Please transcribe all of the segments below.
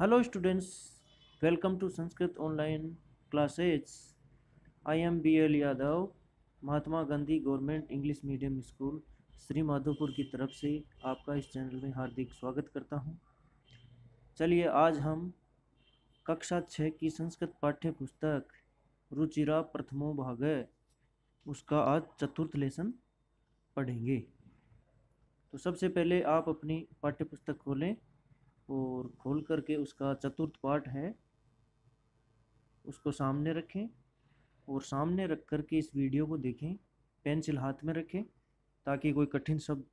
Hello students, welcome to Sanskrit online classes. I am BL Yadav, Mahatma Gandhi government English medium school Shri Madhopur की तरफ से आपका इस चैनल में हार्दिक स्वागत करता हूं। चलिए आज हम कक्षा 6 की संस्कृत पाठ्य पुस्तक रुचिरा प्रथमो भाग उसका आज चतुर्थ लेसन पढ़ेंगे। तो सबसे पहले आप अपनी पाठ्य पुस्तक खोलें और खोल करके उसका चतुर्थ पाठ है उसको सामने रखें और सामने रख करके इस वीडियो को देखें। पेंसिल हाथ में रखें ताकि कोई कठिन शब्द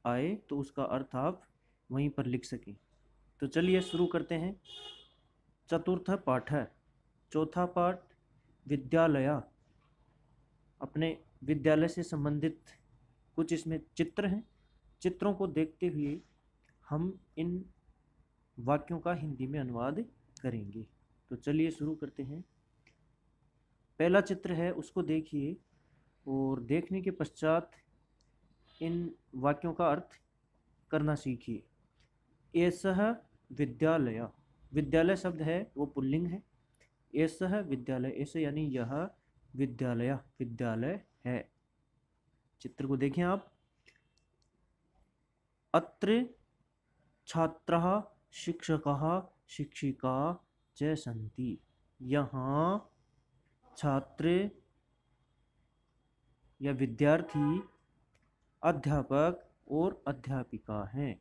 आए तो उसका अर्थ आप वहीं पर लिख सकें। तो चलिए शुरू करते हैं। चतुर्थ पाठ है। चौथा पाठ विद्यालय। अपने विद्यालय से संबंधित कुछ इसमें चित्र हैं। चित्रों को देखते हुए हम इन वाक्यों का हिंदी में अनुवाद करेंगे। तो चलिए शुरू करते हैं। पहला चित्र है उसको देखिए और देखने के पश्चात इन वाक्यों का अर्थ करना सीखिए। एसह विद्यालय, विद्यालय शब्द है वो पुल्लिंग है। एसह विद्यालय, ऐसे यानी यह विद्यालय विद्यालय है। चित्र को देखें आप। अत्र छात्रः शिक्षकः शिक्षिका च सन्ति। यहाँ छात्र या विद्यार्थी, अध्यापक और अध्यापिका हैं।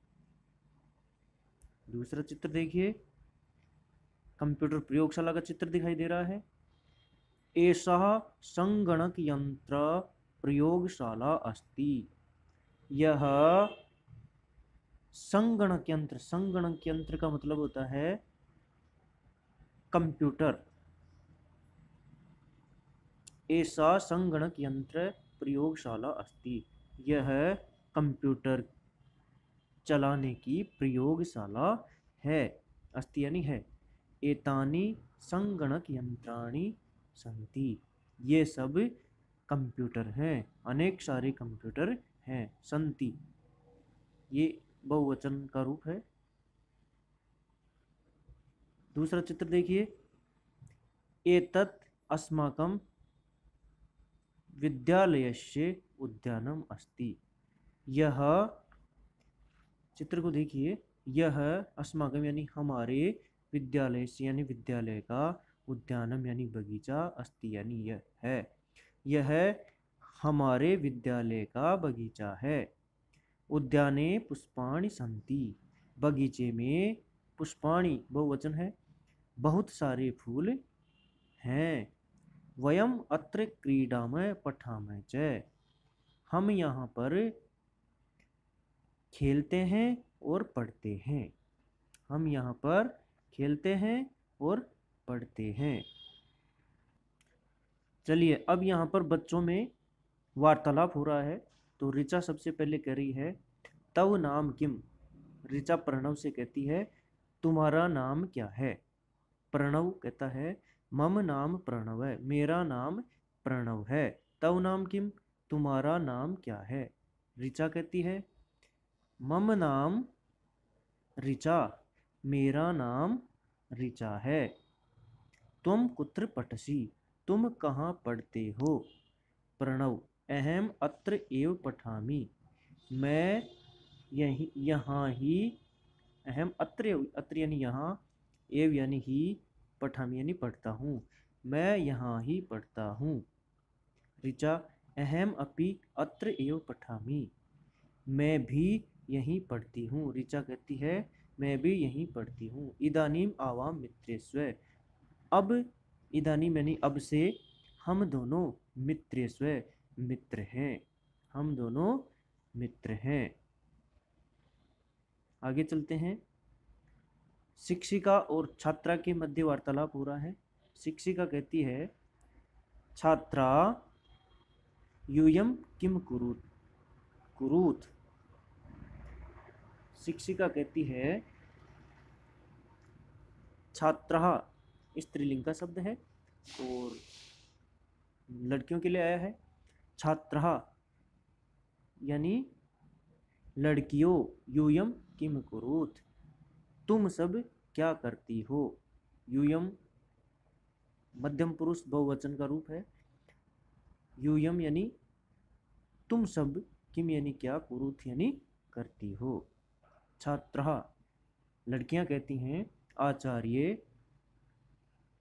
दूसरा चित्र देखिए। कंप्यूटर प्रयोगशाला का चित्र दिखाई दे रहा है। एषः संगणक यंत्र प्रयोगशाला अस्ति। यह संगणक यंत्र, संगणक यंत्र का मतलब होता है कंप्यूटर। ऐसा संगणक यंत्र प्रयोगशाला अस्ति। यह कंप्यूटर चलाने की प्रयोगशाला है। अस्ति यानी है। एतानि संगणक यंत्राणि सन्ति। ये सब कंप्यूटर हैं। अनेक सारे कंप्यूटर हैं। सन्ति ये बहुवचन का रूप है। दूसरा चित्र देखिए। एतत् अस्माकं विद्यालयस्य उद्यानम अस्ति। यह, चित्र को देखिए, यह अस्माकं यानी हमारे विद्यालय से यानी विद्यालय का उद्यानम यानी बगीचा अस्ति यानी यह है। यह हमारे विद्यालय का बगीचा है। उद्याने पुष्पाणि सन्ति। बगीचे में पुष्पाणि बहुवचन है, बहुत सारे फूल हैं। वयम अत्र क्रीडामः पठामः च। हम यहाँ पर खेलते हैं और पढ़ते हैं। हम यहाँ पर खेलते हैं और पढ़ते हैं। चलिए अब यहाँ पर बच्चों में वार्तालाप हो रहा है। तो ऋचा सबसे पहले कह रही है तव नाम किम। ऋचा प्रणव से कहती है तुम्हारा नाम क्या है। प्रणव कहता है मम नाम प्रणव है, मेरा नाम प्रणव है। तव नाम किम, तुम्हारा नाम क्या है। ऋचा कहती है मम नाम ऋचा, मेरा नाम ऋचा है। तुम कुत्र पठसि, तुम कहाँ पढ़ते हो। प्रणव अहम अत्र एव पठामि, मैं यहाँ ही, अहम अत्र, अत्र यानी यहाँ, एव यानी ही, पठामि यानी पढ़ता हूँ, मैं यहाँ ही पढ़ता हूँ। ऋचा अहम अपि अत्र एव पठामि, मैं भी यहीं पढ़ती हूँ। ऋचा कहती है मैं भी यहीं पढ़ती हूँ। इदानीम आवाम मित्रेस्व, अब, इदानीम यानी अब से, हम दोनों मित्रेस्व मित्र हैं। हम दोनों मित्र हैं। आगे चलते हैं। शिक्षिका और छात्रा के मध्य वार्तालाप हो रहा है। शिक्षिका कहती है छात्रा यूयम किम कुरुत, कुरुत। शिक्षिका कहती है छात्रा स्त्रीलिंग का शब्द है और लड़कियों के लिए आया है। छात्रा यानी लड़कियों, यूयम किम कुरुत, तुम सब क्या करती हो। यूयम मध्यम पुरुष बहुवचन का रूप है। यूयम यानी तुम सब, किम यानी क्या, कुरुत यानी करती हो। छात्रः लड़कियां कहती हैं, आचार्य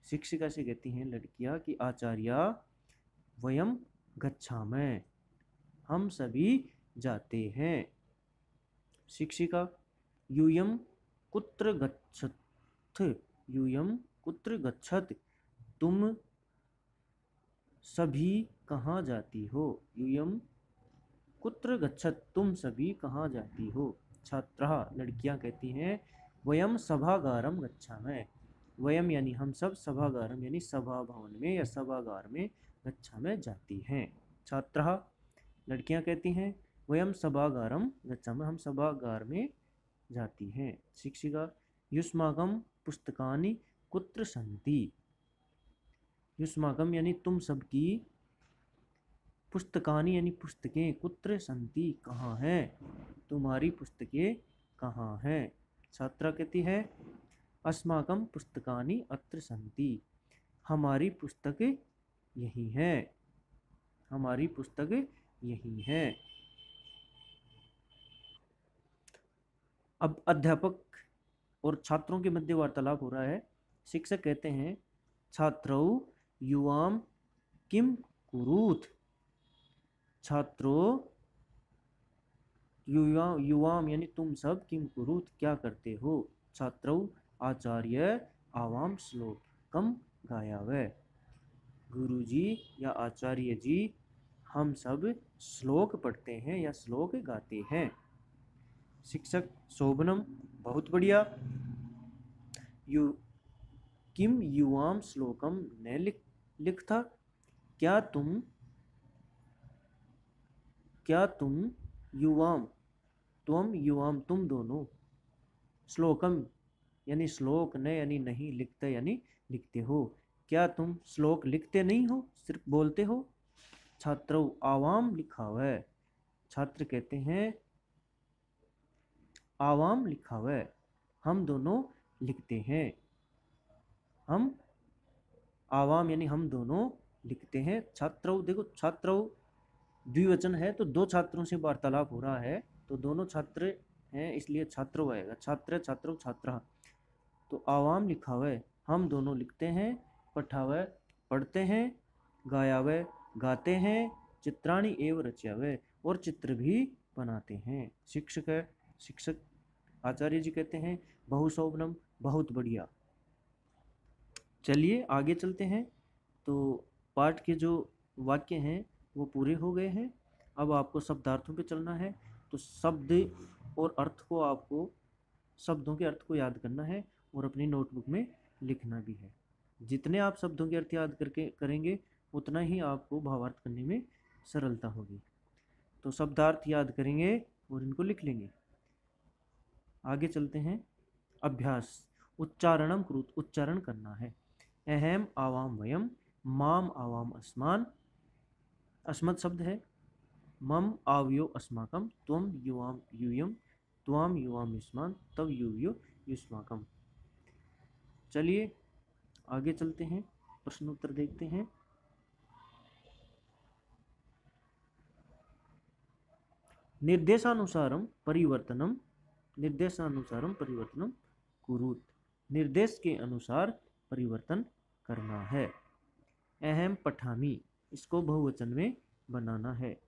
शिक्षिका से कहती हैं लड़कियां कि आचार्य वयम गच्छामः हम सभी जाते हैं। शिक्षिका यूयम कुत्र गच्छथ यूयम कुत्र गच्छत तुम सभी कहाँ जाती हो। यूयम कुत्र गच्छत तुम सभी कहाँ जाती हो। छात्रः लड़कियां कहती हैं, वयम सभागारम गच्छामः वयम यानी हम सब, सभागारम यानी सभा भवन में या सभागार में, गच्छामः जाती हैं। छात्रः लड़कियां कहती हैं, वयम सभागारम गच्छामः हम सभागार में जाती हैं। शिक्षिका युष्माकम पुस्तकानि कुत्र सन्ति युष्माकम यानी तुम सबकी, पुस्तकानि यानी पुस्तकें, कुत्र सन्ति कहाँ हैं, तुम्हारी पुस्तकें कहाँ हैं। छात्रा कहती है, अस्माकं पुस्तकानि अत्र सन्ति हमारी पुस्तक यही है, हमारी पुस्तक यही है। अब अध्यापक और छात्रों के मध्य वार्तालाप हो रहा है। शिक्षक कहते हैं, छात्रौ युवाम किम कुरुत छात्रों युवाम यानी तुम सब, किम कुरुत क्या करते हो। छात्रौ आचार्य आवाम श्लोकम गायावै गुरुजी या आचार्य जी हम सब श्लोक पढ़ते हैं या श्लोक गाते हैं। शिक्षक शोभनम बहुत बढ़िया। यु किम युवाम श्लोकम ने लिखता क्या तुम युवाम तुम दोनों, श्लोकम यानी श्लोक ने यानी नहीं, लिखते यानी लिखते हो, क्या तुम श्लोक लिखते नहीं हो, सिर्फ बोलते हो। छात्रों आवाम लिखा हुआ है छात्र कहते हैं, आवाम लिखा हुआ है हम दोनों लिखते हैं। हम आवाम यानी हम दोनों लिखते हैं। छात्रों देखो, छात्रों द्विवचन है तो दो छात्रों से वार्तालाप हो रहा है, तो दोनों छात्र हैं इसलिए छात्रों आएगा। छात्र छात्रों छात्रा, तो आवाम लिखा हुआ है हम दोनों लिखते हैं, पठावै पढ़ते हैं, गायावै गाते हैं, चित्राणि एवं रच्यावै और चित्र भी बनाते हैं। शिक्षक आचार्य जी कहते हैं, बहुशोभनम बहुत बढ़िया। चलिए आगे चलते हैं। तो पाठ के जो वाक्य हैं वो पूरे हो गए हैं। अब आपको शब्दार्थों पे चलना है। तो शब्द और अर्थ को आपको, शब्दों के अर्थ को याद करना है और अपनी नोटबुक में लिखना भी है। जितने आप शब्दों के अर्थ याद करके करेंगे उतना ही आपको भावार्थ करने में सरलता होगी। तो शब्दार्थ याद करेंगे और इनको लिख लेंगे। आगे चलते हैं। अभ्यास उच्चारणम कृत उच्चारण करना है। अहम आवाम वयम, माम आवाम अस्मान, अस्मत् शब्द है। मम आवयो अस्माकम, त्वम युवाम यूयम, त्वाम युवाम युष्मान, तव यूयो युष्माकम। चलिए आगे चलते हैं, प्रश्न उत्तर देखते हैं। निर्देशानुसारम परिवर्तनम कुरुत निर्देश के अनुसार परिवर्तन करना है। अहम पठामी इसको बहुवचन में बनाना है।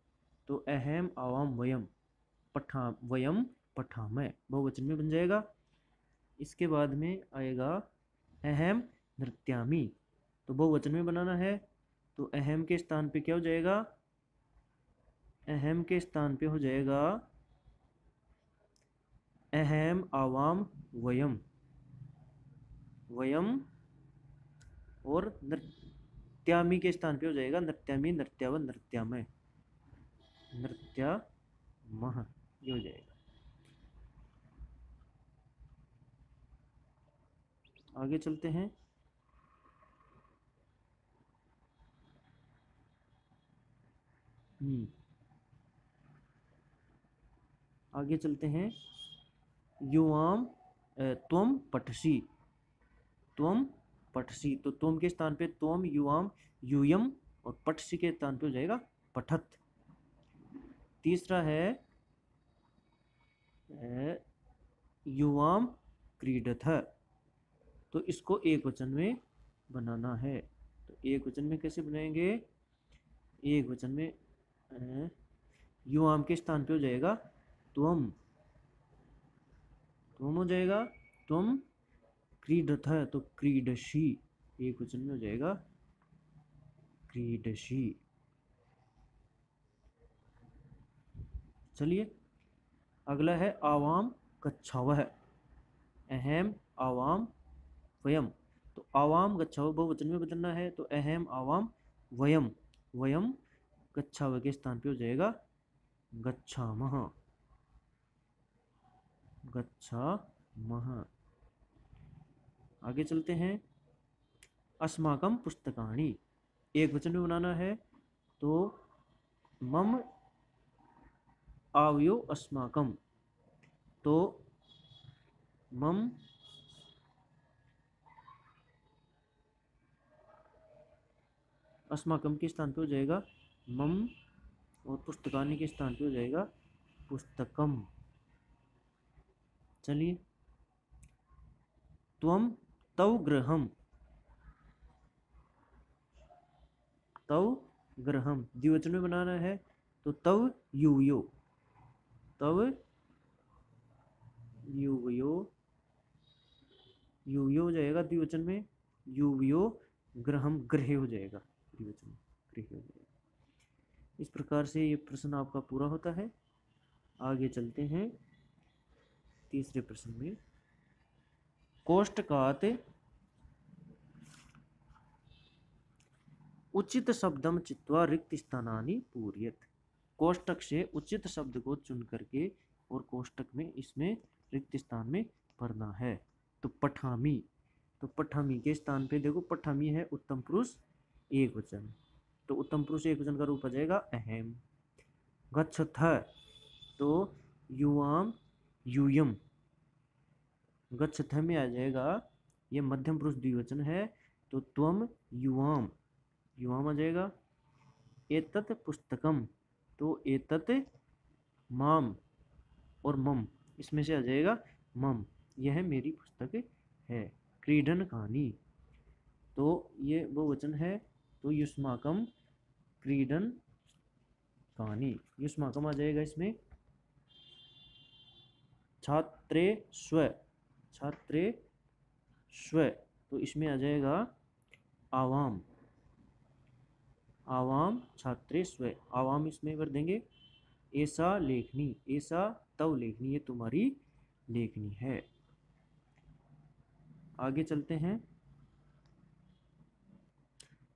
तो अहम आवाम वयम पठामः बहुवचन में बन जाएगा। इसके बाद में आएगा अहम नृत्यामी, तो बहुवचन में बनाना है। तो अहम के स्थान पे क्या हो जाएगा, अहम के स्थान पे हो जाएगा अहम आवाम वयम, और नृत्यामी के स्थान पे हो जाएगा नृत्यामी, नृत्यावन, नृत्यामय, नृत्यामः ये हो जाएगा। आगे चलते हैं। आगे चलते हैं। युवाम त्वम पठसी, त्वम पठसी, तो त्वम के स्थान पे त्वम, युवाम, यूयम, और पठसी के स्थान पे हो जाएगा पठत। तीसरा है युवाम क्रीडथ, तो इसको एक वचन में बनाना है। तो एक वचन में कैसे बनाएंगे? एक वचन में युवाम के स्थान पे हो जाएगा त्वम, त्वम हो जाएगा, त्वम क्रीडथ, तो क्रीडशी, एक वचन में हो जाएगा क्रीडशी। चलिए अगला है आवाम गच्छावः, अहम आवाम वयम, तो आवाम गच्छावः बहुवचन में बदलना है, तो अहम आवाम वयम, वयम गच्छावः के स्थान पे हो जाएगा गच्छामः, गच्छामः। आगे चलते हैं, अस्माकं पुस्तकानि, एक वचन में बनाना है, तो मम आवयो अस्माकं, तो मम अस्माकं के स्थान पे हो जाएगा मम, और पुस्तकानि के स्थान पे हो जाएगा पुस्तकम। चलिए, त्वम तव गृहम, तव गृहम द्विवचन में बनाना है, तो तव यूयो, तव यूयो, यूयो हो जाएगा द्विवचन में, यूयो, गृहम गृह हो जाएगा द्विवचन में, गृह हो जाएगा। इस प्रकार से ये प्रश्न आपका पूरा होता है। आगे चलते हैं तीसरे प्रश्न में, कोष्टकात उचित शब्दम चित्वा रिक्त स्थानानि पूरयेत्, कोष्टक से उचित शब्द को चुन करके और कोष्टक में इसमें रिक्त स्थान में भरना है। तो पठामी, तो पठामी के स्थान पे देखो, पठामी है उत्तम पुरुष एक वचन, तो उत्तम पुरुष एक वचन का रूप आ जाएगा अहम। गच्छथ, तो युवाम यूयम, गच्छथ में आ जाएगा, ये मध्यम पुरुष द्विवचन है, तो त्वम युवाम, युवाम आ जाएगा। एतत् पुस्तकम, तो एतत् माम और मम, इसमें से आ जाएगा मम, यह मेरी पुस्तक है। क्रीडन कहानी, तो ये वो वचन है, तो युष्माकम क्रीडन कहानी, युष्माकम आ जाएगा इसमें। छात्रे स्व, छात्रे स्व, तो इसमें आ जाएगा आवाम, आवाम छात्रे स्व, आवाम इसमें भर देंगे। ऐसा लेखनी, ऐसा तव लेखनी, ये तुम्हारी लेखनी है। आगे चलते हैं,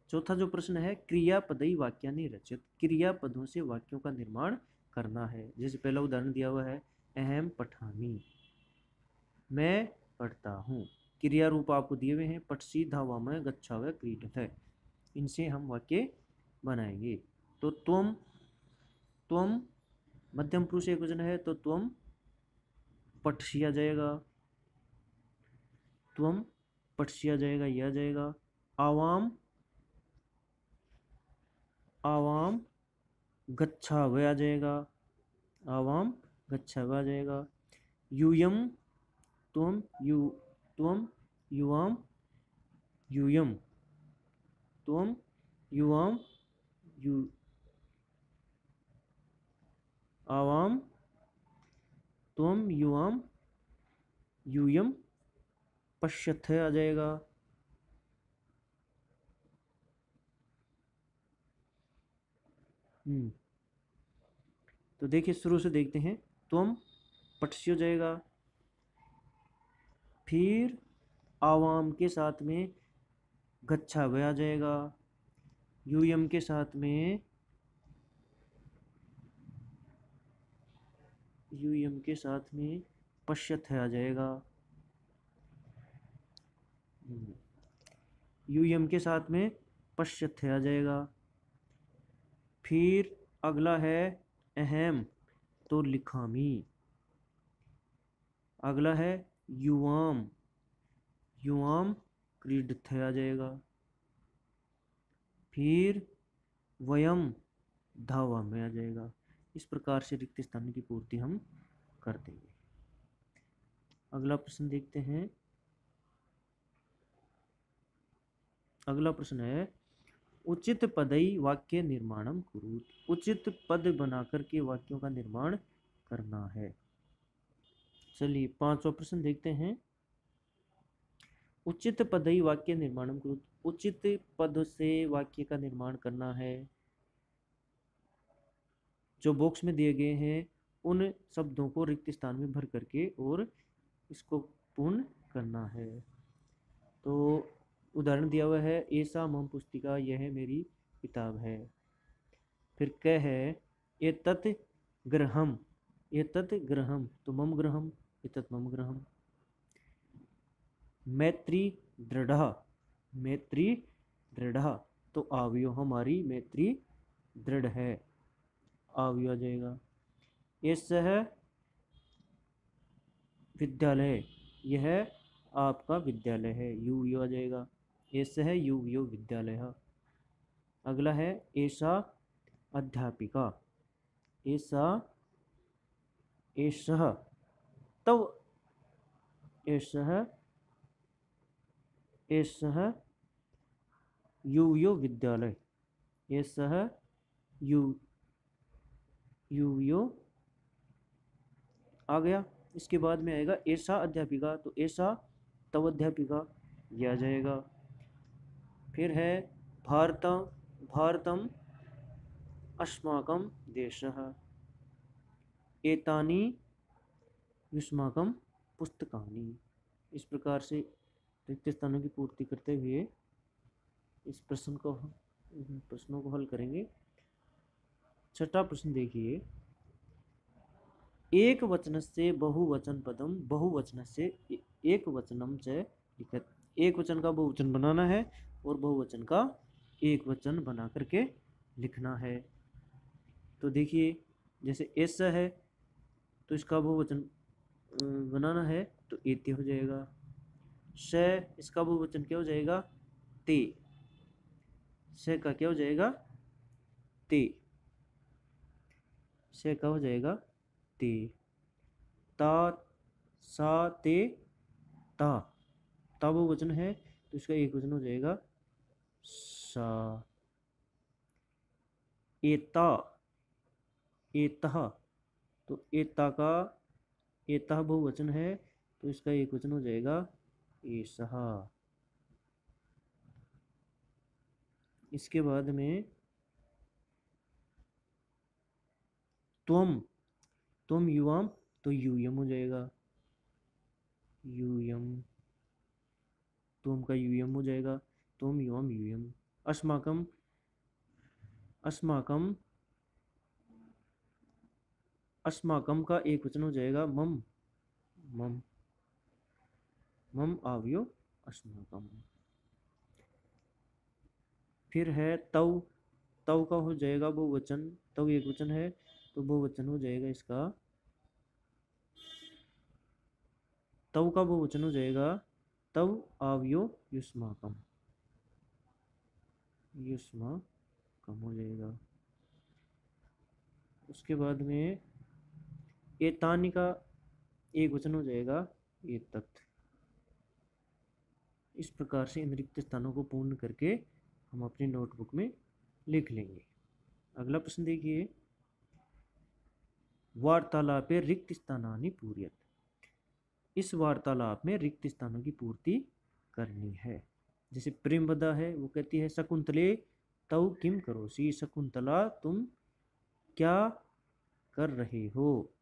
चौथा जो प्रश्न है, क्रियापदई वाक्यानि रचित, क्रियापदों से वाक्यों का निर्माण करना है। जैसे पहला उदाहरण दिया हुआ है, अहम पठामी, मैं पढ़ता हूँ। क्रिया रूप आपको दिए हुए हैं, पठसी, धावामय, गच्छावः, क्रीडथ, इनसे हम वाक्य बनाएंगे। तो त्वम, त्वम मध्यम पुरुष एक वचन है, तो त्वम पठसी आ जाएगा, त्वम पठसी आ जाएगा, यह आ जाएगा। आवाम, आवाम गच्छावः आ जाएगा, आवाम गच्छावः आ जाएगा। यूयम, त्वम यू, त्वम युवाम यूयम, त्वम युवाम यू, आवाम त्वम युवाम यूयम पश्यथ आ जाएगा। तो देखिए शुरू से देखते हैं, त्वम पठसी हो जाएगा, फिर आवाम के साथ में गच्छावः आ जाएगा, यूयम के साथ में, यूयम के साथ में पश्यथ आ जाएगा, यूयम के साथ में पश्यथ आ जाएगा। फिर अगला है अहम, तो लिखामी। अगला है युवाम, युवाम क्रीडथ आ जाएगा। फिर वयम धावा में आ जाएगा। इस प्रकार से रिक्त स्थान की पूर्ति हम कर देंगे। अगला प्रश्न देखते हैं। अगला प्रश्न है उचित पदई वाक्य निर्माणम कुरुत। उचित पद बनाकर के वाक्यों का निर्माण करना है। चलिए 5वां प्रश्न देखते हैं। उचित पदई वाक्य निर्माणम कुरुत। उचित पद से वाक्य का निर्माण करना है। जो बॉक्स में दिए गए हैं उन शब्दों को रिक्त स्थान में भर करके और इसको पूर्ण करना है। तो उदाहरण दिया हुआ है ऐसा मम पुस्तिका, यह मेरी किताब है। फिर क है एतत् गृहम, एतत् गृहम तो मम गृहम, एतत् मम गृहम। मैत्री दृढ़, मैत्री दृढ़ तो आवयो, हमारी मैत्री दृढ़ है, आवयो आ जाएगा। एषः विद्यालय, यह आपका विद्यालय है, यू आ जाएगा। एषः यू विद्यालय। अगला है एषा अध्यापिका, एषा एषः तव, एषः एषः यू विद्यालय, एषः यू आ गया। इसके बाद में आएगा ऐसा अध्यापिका तो ऐसा तव अध्यापिका, यह आ जाएगा। फिर है भारतम, भारतम अस्माकं देशः, एतानि युष्माकं पुस्तकानि। इस प्रकार से रिक्त स्थानों की पूर्ति करते हुए इस प्रश्नों को हल करेंगे। 6वां प्रश्न देखिए। एक वचन से बहुवचन पदम, बहुवचन से एक वचनम च लिखत। एक वचन का बहुवचन बनाना है और बहुवचन का एक वचन बना करके लिखना है। तो देखिए जैसे ऐसा है तो इसका बहुवचन बनाना है तो एते हो जाएगा। श, इसका बहुवचन क्या हो जाएगा, ते। श का क्या हो जाएगा, ते। श का हो जाएगा ते। ता, सा, ते, ता, ता बहुवचन है तो इसका एक वचन हो जाएगा सा। एता, एतः तो एता का, एतः बहुवचन है तो इसका एक वचन हो जाएगा एसह। इसके बाद में त्वम, त्वम युवाम तो यूयम हो जाएगा, यूयम, त्वम का यूयम हो जाएगा, त्वम युवाम यूयम। अस्माकम, अस्माकम, अस्माकम का एक वचन हो जाएगा मम, मम, मम आवयो अस्माकम। फिर है तव, तव का हो जाएगा बहुवचन, तव एक वचन है तो बहुवचन हो जाएगा इसका, तव का बहुवचन हो जाएगा तव आवयो युष्माकम, युष्माकम हो जाएगा। उसके बाद में एतानि का एक वचन हो जाएगा एतत्। इस प्रकार से इन रिक्त स्थानों को पूर्ण करके हम अपनी नोटबुक में लिख लेंगे। अगला प्रश्न देखिए। वार्तालापे रिक्त स्थानानि पूर्यत। इस वार्तालाप में रिक्त स्थानों की पूर्ति करनी है। जैसे प्रेमवदा है, वो कहती है शकुंतले तव किम करोसी, शकुंतला तुम क्या कर रहे हो।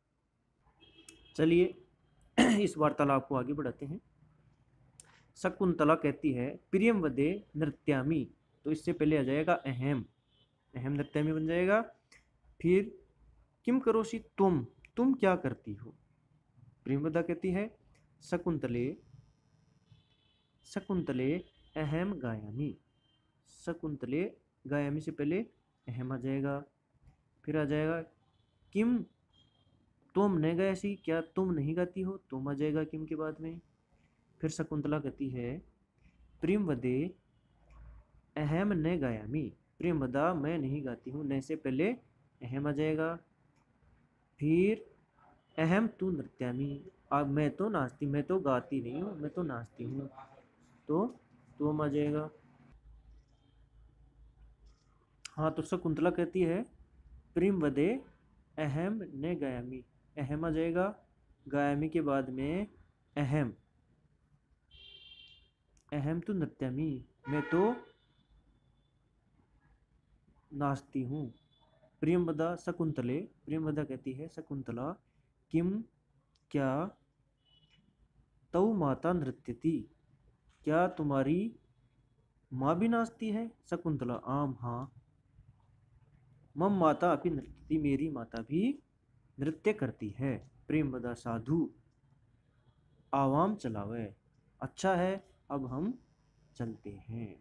चलिए इस वार्तालाप को आगे बढ़ाते हैं। शकुंतला कहती है प्रियम वदे नृत्यामी तो इससे पहले आ जाएगा अहम, अहम नृत्यामी बन जाएगा। फिर किम करोसी तुम क्या करती हो। प्रेमवदा कहती है शकुंतले, शकुंतले अहम गायामी, शकुंतले गायामी से पहले अहम आ जाएगा। फिर आ जाएगा किम तुम न गायसी, क्या तुम नहीं गाती हो, तुम आ जाएगा किम के बाद में। फिर शकुंतला कहती है प्रियंवदे अहम न गायामी। प्रियंवदा मैं नहीं गाती हूँ, न से पहले अहम आ जाएगा। फिर अहम तू नृत्यामी, अब मैं तो नाचती, मैं तो गाती नहीं हूँ, मैं तो नाचती हूँ, तो तुम आ जाएगा। हाँ, तो शकुंतला कहती है प्रियंवदे अहम न गायामी, अहम आ जाएगा। गायामी के बाद में अहम, अहम तो नृत्यामी, मैं तो नाचती हूँ। प्रियंवदा शकुंतले, प्रियंवदा कहती है शकुंतला किम क्या तौ माता नृत्यति, क्या तुम्हारी माँ भी नाचती है। शकुंतला आम हाँ। मम माता अपनी नृत्यति, मेरी माता भी नृत्य करती है। प्रेमवदा साधु आवाम चलावे, अच्छा है अब हम चलते हैं।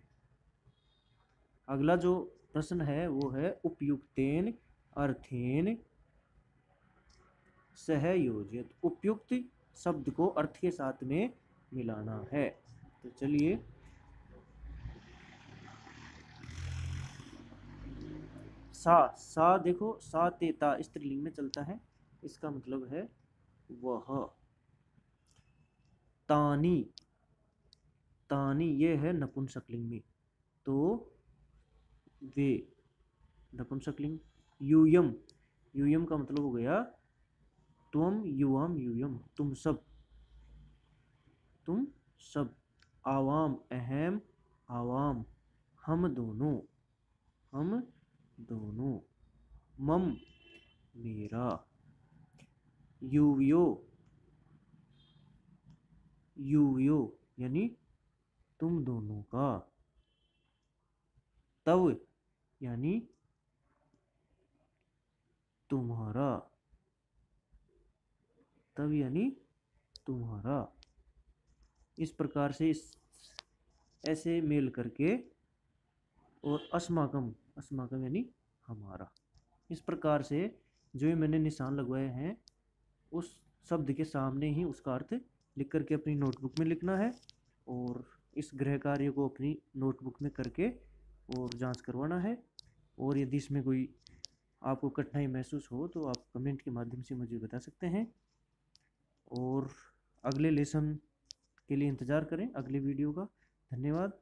अगला जो प्रश्न है वो है उपयुक्तेन अर्थेन सहयोजित। उपयुक्त शब्द को अर्थ के साथ में मिलाना है। तो चलिए, सा देखो, सा तेता स्त्रीलिंग में चलता है, इसका मतलब है वह। तानी, तानी ये है नपुंसकलिंग में, तो वे नपुंसकलिंग। यूयम, यूयम का मतलब हो गया तुम, युवम यूयम तुम सब, तुम सब। आवाम अहम, आवाम हम दोनों, हम दोनों। मम मेरा। यूवियो, यूवियो यानी तुम दोनों का। तव यानी तुम्हारा, तब यानी तुम्हारा। इस प्रकार से ऐसे मेल करके, और अस्माकम, अस्माकम यानी हमारा। इस प्रकार से जो ये मैंने निशान लगवाए हैं उस शब्द के सामने ही उसका अर्थ लिख करके अपनी नोटबुक में लिखना है, और इस गृह कार्य को अपनी नोटबुक में करके और जांच करवाना है। और यदि इसमें कोई आपको कठिनाई महसूस हो तो आप कमेंट के माध्यम से मुझे बता सकते हैं। और अगले लेसन के लिए इंतज़ार करें, अगले वीडियो का। धन्यवाद।